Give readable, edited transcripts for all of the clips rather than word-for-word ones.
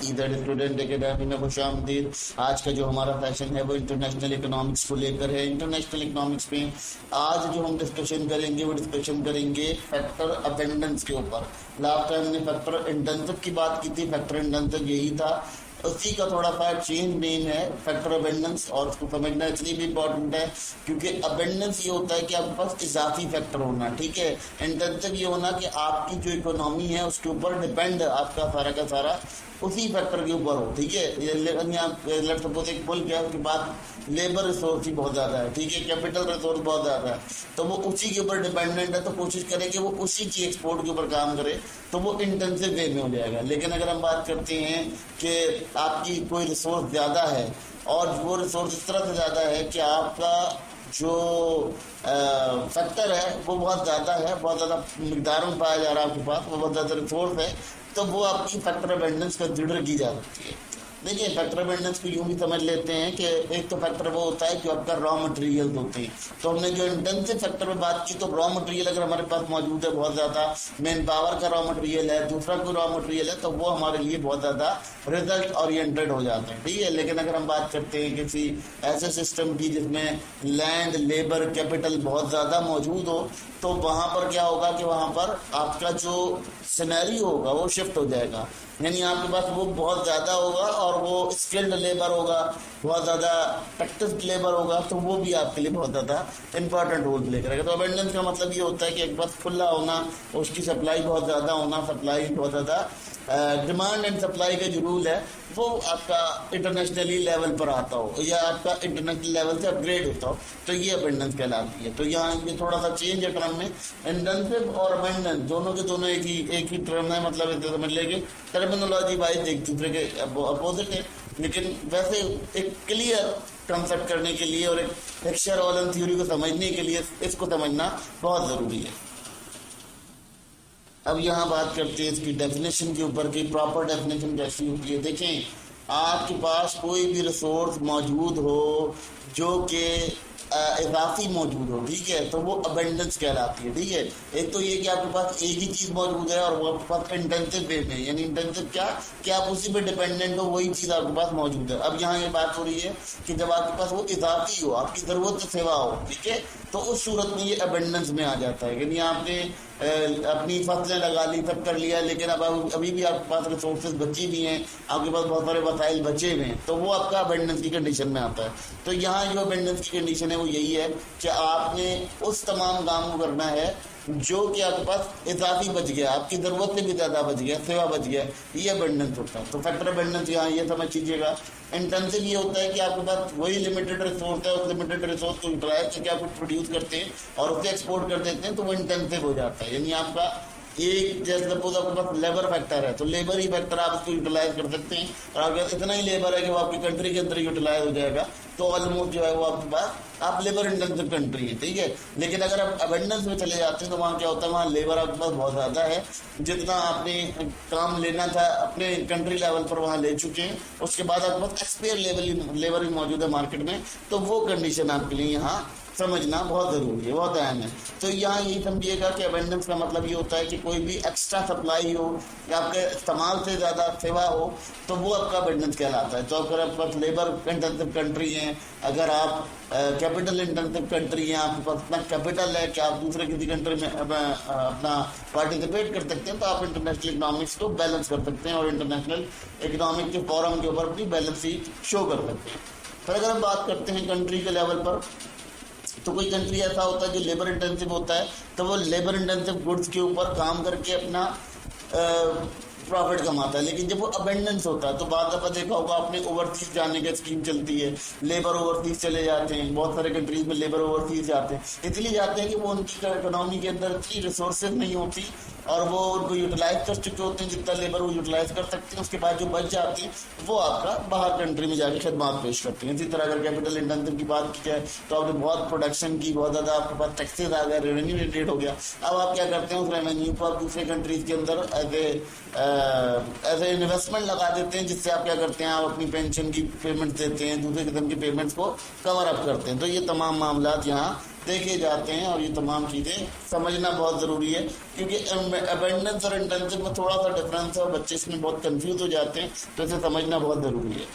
इधर student academy में खुशामदीद। आज का जो हमारा सेशन है वो इंटरनेशनल इकोनॉमिक्स को लेकर है। इंटरनेशनल इकोनॉमिक्स में आज जो हम डिस्कशन करेंगे वो डिस्कशन करेंगे फैक्टर अबेंडेंस के ऊपर। लास्ट टाइम हमने फैक्टर इंटेंसिव की बात की थी, फैक्टर इंटेंसिव यही था, उसी का थोड़ा सा चेंज नेम है फैक्टर अबेंडेंस। और उसको समझना इसलिए भी इम्पोर्टेंट है क्योंकि अबेंडेंस ये होता है कि आपके पास इजाफी फैक्टर होना, ठीक है। इंटेंसिव ये होना कि आपकी जो इकोनॉमी है उसके ऊपर डिपेंड आपका सारा का सारा उसी फैक्टर के ऊपर हो, ठीक है। लेट्स सपोज एक पुल क्या उसके बाद लेबर रिसोर्स ही बहुत ज़्यादा है, ठीक है, कैपिटल रिसोर्स बहुत ज़्यादा है, तो वो उसी के ऊपर डिपेंडेंट है, तो कोशिश करें कि वो उसी की एक्सपोर्ट के ऊपर काम करे, तो वो इंटेंसिव वे में हो जाएगा। लेकिन अगर हम बात करते हैं कि आपकी कोई रिसोर्स ज़्यादा है और वो रिसोर्स इस तरह से ज़्यादा है कि आपका जो फैक्टर है वो बहुत ज़्यादा है, बहुत ज़्यादा मिकदार में पाया जा रहा है आपके पास, वो बहुत ज़्यादा रिसोर्स है, तो वो आपकी फैक्टर अबेंडेंस कंसिडर की जा सकती है। देखिए फैक्टर अबेंडेंस को यूं भी समझ लेते हैं कि एक तो फैक्टर वो होता है जो आपका रॉ मटेरियल होते हैं। तो हमने जो इंटेंसिव फैक्टर में बात की, तो रॉ मटेरियल अगर हमारे पास मौजूद है बहुत ज़्यादा, मैन पावर का रॉ मटेरियल है, दूसरा कोई रॉ मटेरियल है, तो वो हमारे लिए बहुत ज़्यादा रिजल्ट ओरिएंटेड हो जाते हैं, ठीक है। लेकिन अगर हम बात करते हैं किसी ऐसे सिस्टम की जिसमें लैंड, लेबर, कैपिटल बहुत ज़्यादा मौजूद हो, तो वहाँ पर क्या होगा कि वहाँ पर आपका जो सिनेरियो होगा वो शिफ्ट हो जाएगा। यानी आपके पास वो बहुत ज़्यादा होगा और वो स्किल्ड लेबर होगा, बहुत ज़्यादा प्रैक्टिस्ड लेबर होगा, तो वो भी आपके लिए बहुत ज़्यादा इंपॉर्टेंट रोल प्ले करेगा। तो अबेंडेंस का मतलब ये होता है कि एक बार खुला होना, उसकी सप्लाई बहुत ज़्यादा होना, सप्लाई बहुत ज़्यादा डिमांड एंड सप्लाई का जो रूल है वो आपका इंटरनेशनली लेवल पर आता हो या आपका इंटरनेशनल लेवल से अपग्रेड होता हो, तो ये अबेंडेंस कहलाती है। तो यहाँ ये थोड़ा सा चेंज है टर्म में, इंटेंसिव और अबेंडेंस दोनों के दोनों एक ही टर्म है, मतलब इसे समझ लेंगे टर्मिनोलॉजी वाइज एक दूसरे के अपोजिट है, लेकिन वैसे एक क्लियर कंसेप्ट करने के लिए और एक शेरवॉलन थ्योरी को समझने के लिए इसको समझना बहुत ज़रूरी है। अब यहाँ बात करते हैं इसकी डेफिनेशन के ऊपर कि प्रॉपर डेफिनेशन कैसी होती है। देखें, आपके पास कोई भी रिसोर्स मौजूद हो जो कि इजाफी मौजूद हो, ठीक है, तो वो अबेंडेंस कहलाती है, ठीक है। एक तो ये कि आपके पास एक ही चीज़ मौजूद है और वो आपके पास इंटेंसिव वे में, यानी इंटेंसिव क्या कि आप उसी पे डिपेंडेंट हो, वही चीज़ आपके पास मौजूद है। अब यहाँ ये बात हो रही है कि जब आपके पास वो इजाफी हो, आपकी ज़रूरत से सेवा हो, ठीक है, तो उस सूरत में ये अबेंडेंस में आ जाता है। यानी आपने अपनी फसलें लगा ली, सब कर लिया, लेकिन अब अभी भी आपके पास रिसोर्सेज बची भी हैं, आपके पास बहुत सारे वसाइल बचे हुए हैं, तो वो आपका अबेंडेंस की कंडीशन में आता है। तो यहाँ जो अबेंडेंस की कंडीशन है वो यही है कि आपने उस तमाम काम को करना है जो कि आपके पास इजाफी बच गया, आपकी ज़रूरत से भी ज़्यादा बच गया, सेवा बच गया, ये अबेंडेंस होता है। तो फैक्टर अबेंडेंस यहाँ ये समझ लीजिएगा। इंटेंसिव ये होता है कि आपके पास वही लिमिटेड रिसोर्स है, उस लिमिटेड रिसोर्स को यूटिलाइज करके आप कुछ प्रोड्यूस करते हैं और उसे एक्सपोर्ट कर देते हैं, तो वो इंटेंसिव हो जाता है। यानी आपका एक जैसे सपोज आपके पास लेबर फैक्टर है, तो लेबर ही फैक्टर आप उसको यूटिलाइज कर सकते हैं, और अगर इतना ही लेबर है कि वो आपकी कंट्री के अंदर यूटिलाइज हो जाएगा, तो ऑलमोस्ट जो है वो आपके पास आप लेबर इंटेंसिव कंट्री है, ठीक है। लेकिन अगर आप अबेंडेंस में चले जाते हैं तो वहाँ क्या होता है, वहाँ लेबर आपके पास बहुत ज़्यादा है, जितना आपने काम लेना था अपने कंट्री लेवल पर वहाँ ले चुके हैं, उसके बाद आपके पास एक्सपेयर लेबर ही मौजूद है मार्केट में, तो वो कंडीशन आपके लिए यहाँ समझना बहुत ज़रूरी है, बहुत अहम है। तो यहाँ यही समझिएगा कि अबेंडेंस का मतलब ये होता है कि कोई भी एक्स्ट्रा सप्लाई हो या आपके इस्तेमाल से ज़्यादा सेवा हो, तो वो आपका अबेंडेंस कहलाता है। तो अगर आपके पास लेबर इंटेंसिव कंट्री हैं, अगर आप कैपिटल इंटेंसिव कंट्री हैं, आपके पास इतना कैपिटल है कि आप दूसरे किसी कंट्री में अपना पार्टिसिपेट कर सकते हैं, तो आप इंटरनेशनल इकोनॉमिक्स को बैलेंस कर सकते हैं और इंटरनेशनल इकोनॉमिक के फॉरम के ऊपर भी बैलेंस ही शो कर सकते हैं। फिर अगर हम बात करते हैं कंट्री के लेवल पर, तो कोई कंट्री ऐसा होता है जो लेबर इंटेंसिव होता है, तो वो लेबर इंटेंसिव गुड्स के ऊपर काम करके अपना प्रॉफिट कमाता है। लेकिन जब वो अबेंडेंस होता है तो बाद दफ़ा देखा होगा आपने, ओवरसीज जाने की स्कीम चलती है, लेबर ओवरसीज चले जाते हैं, बहुत सारे कंट्रीज में लेबर ओवरसीज जाते हैं, इसलिए जाते हैं कि वो उनकी इकोनॉमी के अंदर इतनी रिसोर्सेज नहीं होती और वो उनको यूटिलाइज कर चुके होते हैं, जितना लेबर वो यूटिलाइज कर सकते हैं, उसके बाद जो बच जाती है वो आपका बाहर कंट्री में जाके खदमात पेश करते हैं। इसी तरह अगर कैपिटल इंटेंसिव की बात की जाए तो आपने बहुत प्रोडक्शन की, बहुत ज़्यादा आपके पास टैक्सेस आ गए, रेवेन्यू जनरेट हो गया, अब आप क्या करते हैं उस रेवेन्यू को आप दूसरे कंट्रीज के अंदर एज ए इन्वेस्टमेंट लगा देते हैं, जिससे आप क्या करते हैं, आप अपनी पेंशन की पेमेंट देते हैं, दूसरे किस्म की पेमेंट्स को कवर अप करते हैं। तो ये तमाम मामला यहाँ देखे जाते हैं, और ये तमाम चीज़ें समझना बहुत ज़रूरी है, क्योंकि अबेंडेंस और इंटेंसिव में थोड़ा सा डिफरेंस है और बच्चे इसमें बहुत कंफ्यूज हो जाते हैं, तो इसे समझना बहुत ज़रूरी है।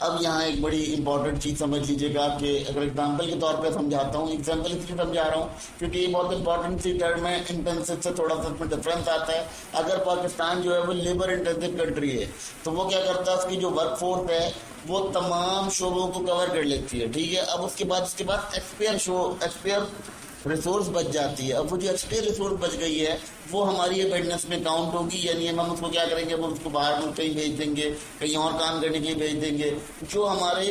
अब यहाँ एक बड़ी इंपॉर्टेंट चीज़ समझ लीजिएगा कि अगर एग्जाम्पल के तौर पे समझाता हूँ, एग्जाम्पल इसलिए समझा रहा हूँ क्योंकि ये बहुत इंपॉर्टेंट सी टर्म है, इंटेंसिव से थोड़ा सा इसमें डिफरेंस आता है। अगर पाकिस्तान जो है वो लेबर इंटेंसिव कंट्री है, तो वो क्या करता है, उसकी जो वर्क फोर्स है वो तमाम शोबों को कवर कर लेती है, ठीक है। अब उसके बाद एक्सपेयर रिसोर्स बच जाती है। अब वो जो एक्सपेयर रिसोर्स बच गई है वो हमारी अबेंडेंस में काउंट होगी, यानी हम उसको क्या करेंगे, हम उसको बाहर मुल्क कहीं भेज देंगे, कहीं और काम करने के लिए भेज देंगे। जो हमारे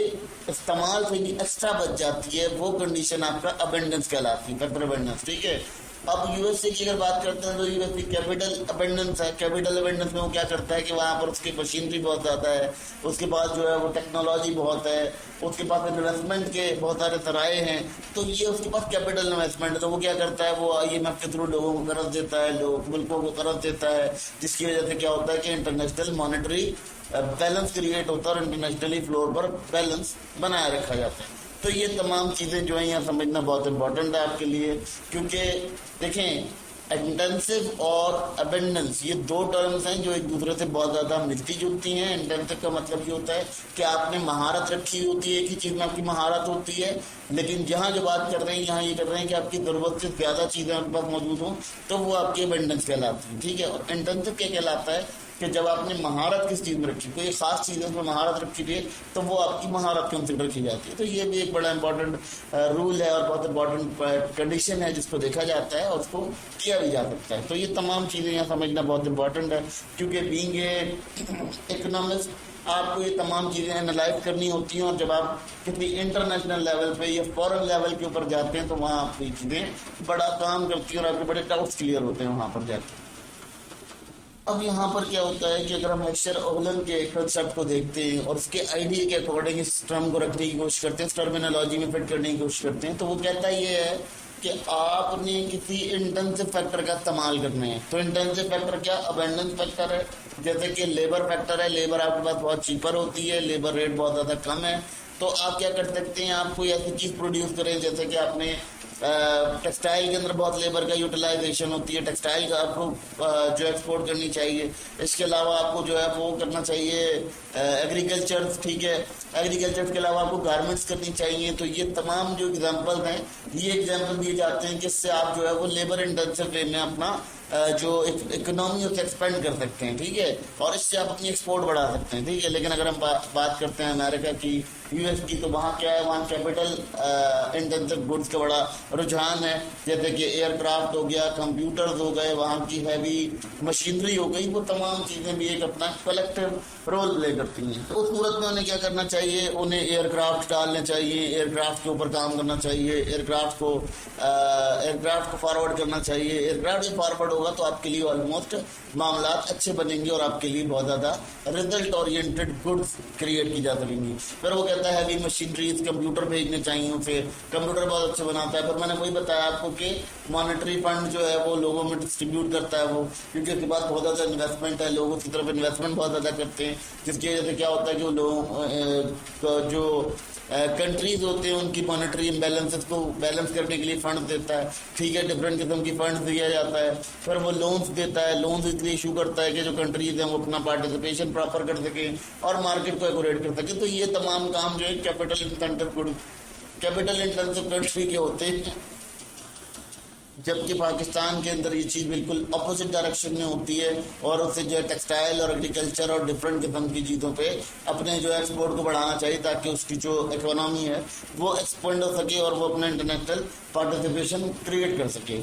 इस्तेमाल से एक्स्ट्रा बच जाती है वो कंडीशन आपका अबेंडेंस कहलाती है, फैक्टर अबेंडेंस, ठीक है। अब यूएसए की अगर बात करते हैं तो यूएसए कैपिटल अबेंडेंस है। कैपिटल अबेंडेंस में वो क्या करता है कि वहाँ पर उसकी मशीनरी बहुत ज़्यादा है, उसके पास जो है वो टेक्नोलॉजी बहुत है, उसके पास इन्वेस्टमेंट के बहुत सारे जराए हैं, तो ये उसके पास कैपिटल इन्वेस्टमेंट है। तो वो क्या करता है, वो IMF के थ्रू लोगों को कर्ज देता है, मुल्कों को कर्ज देता है, जिसकी वजह से क्या होता है कि इंटरनेशनल मॉनेटरी बैलेंस क्रिएट होता है और इंटरनेशनली फ्लोर पर बैलेंस बनाए रखा जाता है। तो ये तमाम चीज़ें जो है यहाँ समझना बहुत इंपॉर्टेंट है आपके लिए, क्योंकि देखें इंटेंसिव और अबेंडेंस ये दो टर्म्स हैं जो एक दूसरे से बहुत ज़्यादा मिलती जुलती हैं। इंटेंसिव का मतलब ये होता है कि आपने महारत रखी होती है, एक ही चीज़ में आपकी महारत होती है, लेकिन जहाँ जो बात कर रहे हैं यहाँ ये कर रहे हैं कि आपकी ज़रूरत से ज़्यादा चीज़ें आपके पास मौजूद हों, तो वो आपकी अबेंडेंस कहलाती है, ठीक है। और इंटेंसिव क्या कहलाता है कि जब आपने महारत किस चीज़ में रखी, कोई खास चीज़ में महारत रखी थी, तो वो आपकी महारत कंसिडर की जाती है। तो ये भी एक बड़ा इंपॉर्टेंट रूल है और बहुत इंपॉर्टेंट कंडीशन है जिसको देखा जाता है और उसको किया भी जा सकता है। तो ये तमाम चीज़ें यहाँ समझना बहुत इंपॉर्टेंट है, क्योंकि बीइंग ए इकोनॉमिस्ट आपको ये तमाम चीज़ें एनालाइज करनी होती हैं, और जब आप किसी इंटरनेशनल लेवल पे या फॉरेन लेवल के ऊपर जाते हैं तो वहाँ आपकी चीज़ें बड़ा काम करती हैं और आपके बड़े डाउट्स क्लियर होते हैं वहाँ पर जाकर। अब यहाँ पर क्या होता है कि अगर हम हेक्सचर-ओलन के कंसेप्ट को देखते हैं और उसके आइडिया के अकॉर्डिंग इस टर्म को रखने की कोशिश करते हैं, इस टर्मिनोलॉजी में फिट करने की कोशिश करते हैं, तो वो कहता ये है कि आपने किसी इंटेंसिव फैक्टर का इस्तेमाल करना है। तो इंटेंसिव फैक्टर क्या, अबेंडेंस फैक्टर है, जैसे कि लेबर फैक्टर है। लेबर आपके पास बहुत चीपर होती है, लेबर रेट बहुत ज़्यादा कम है, तो आप क्या कर सकते हैं, आप कोई ऐसी चीज़ प्रोड्यूस करें जैसे कि आपने टेक्सटाइल के अंदर बहुत लेबर का यूटिलाइजेशन होती है, टेक्सटाइल का आपको जो एक्सपोर्ट करनी चाहिए। इसके अलावा आपको जो है वो करना चाहिए एग्रीकल्चर, ठीक है, एग्रीकल्चर के अलावा आपको गारमेंट्स करनी चाहिए। तो ये तमाम जो एग्जांपल हैं, ये एग्जांपल दिए जाते हैं कि इससे आप जो है वो लेबर इंटेंसिव वे में अपना जो इकोनॉमी उसे एक्सपेंड कर सकते हैं, ठीक है, और इससे आप अपनी एक्सपोर्ट बढ़ा सकते हैं, ठीक है। लेकिन अगर हम बात करते हैं अमेरिका की, US की, तो वहाँ क्या है, वहाँ कैपिटल इंटेंसिव गुड्स का बड़ा रुझान है, जैसे कि एयरक्राफ्ट हो गया, कंप्यूटर्स हो गए, वहाँ की हैवी मशीनरी हो गई, वो तमाम चीज़ें भी एक अपना कलेक्टिव रोल प्ले करती हैं। तो उस सूरत में उन्हें क्या करना चाहिए, उन्हें एयरक्राफ्ट डालने चाहिए, एयरक्राफ्ट के ऊपर काम करना चाहिए, एयरक्राफ्ट को फॉरवर्ड करना चाहिए। एयरक्राफ्ट जब फॉरवर्ड होगा तो आपके लिए ऑलमोस्ट मामला अच्छे बनेंगे और आपके लिए बहुत ज़्यादा रिजल्ट ओरिएंटेड गुड्स क्रिएट की जा सकेंगी। फिर वो कहता है हैवी मशीनरीज, कंप्यूटर भेजने चाहिए उसे, कंप्यूटर बहुत अच्छे बनाता है। फिर मैंने वही बताया आपको कि मॉनेटरी फंड जो है वो लोगों में डिस्ट्रीब्यूट करता है वो, क्योंकि उसके पास बहुत ज़्यादा इन्वेस्टमेंट है, लोगों की तरफ इन्वेस्टमेंट बहुत ज़्यादा करते हैं, जिसकी वजह से क्या होता है कि वो लोग जो कंट्रीज होते हैं उनकी मॉनेटरी इम्बैलेंसेस को बैलेंस करने के लिए फंड देता है, ठीक है, डिफरेंट किस्म की फंड दिया जाता है। फिर वो लोन्स देता है, लोन्स इसलिए इशू करता है कि जो कंट्रीज हैं वो अपना पार्टिसिपेशन प्रॉपर कर सकें और मार्केट को एक्यूरेट कर सकें। तो ये तमाम काम जो है कैपिटल इंटेंसिव कंट्री के होते हैं, जबकि पाकिस्तान के अंदर ये चीज़ बिल्कुल अपोजिट डायरेक्शन में होती है और उससे जो है टेक्सटाइल और एग्रीकल्चर और डिफरेंट किस्म की चीज़ों पे अपने जो एक्सपोर्ट को बढ़ाना चाहिए, ताकि उसकी जो इकोनॉमी है वो एक्सपेंड हो सके और वो अपना इंटरनेशनल पार्टिसिपेशन क्रिएट कर सके।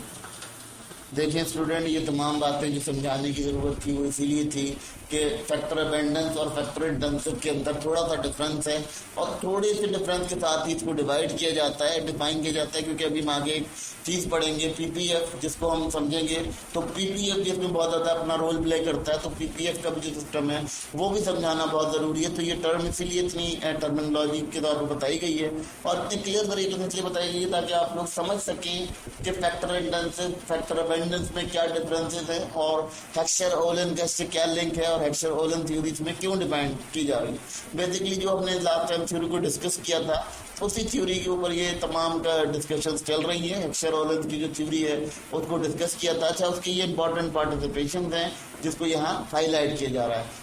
देखिए स्टूडेंट, ये तमाम बातें जो समझाने की ज़रूरत थी वो इसीलिए थी कि फैक्टर अबेंडेंस और फैक्टर इंटेंसिव के अंदर थोड़ा सा डिफरेंस है और थोड़े से डिफरेंस के साथ ही इसको डिवाइड किया जाता है, डिफाइन किया जाता है, क्योंकि अभी हम आगे एक चीज़ पढ़ेंगे PPF, जिसको हम समझेंगे। तो PPF जिसमें बहुत ज़्यादा अपना रोल प्ले करता है, तो PPF का भी जो सिस्टम है वो भी समझाना बहुत ज़रूरी है। तो ये टर्म इसीलिए इतनी टर्मिनोलॉजी के तौर पर बताई गई है और इतनी क्लियर तरीके से इसलिए बताई गई है ताकि आप लोग समझ सकें कि फैक्टर इंटेंसिव, फैक्टर अबेंडेंस में क्या डिफरेंसेस हैं और हेक्सचर-ओलन का इससे क्या लिंक है और और हेक्सर ओलन थ्योरी में क्यों डिपेंड की जा रही है। बेसिकली जो हमने लास्ट टाइम थ्योरी को डिस्कस किया था उसी थ्योरी के ऊपर ये तमाम का डिस्कशन चल रही है। हेक्सर ओलन की जो थ्योरी है उसको डिस्कस किया था। अच्छा, उसके ये इंपॉर्टेंट पार्टिसिपेशन हैं जिसको यहाँ हाईलाइट किया जा रहा है।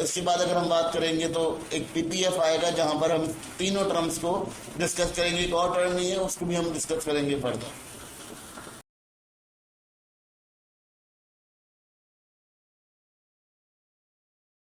इसके बाद अगर हम बात करेंगे तो एक पीपीएफ आएगा जहां पर हम तीनों टर्म्स को डिस्कस करेंगे। एक और टर्म नहीं है, उसको भी हम डिस्कस करेंगे फर्दर।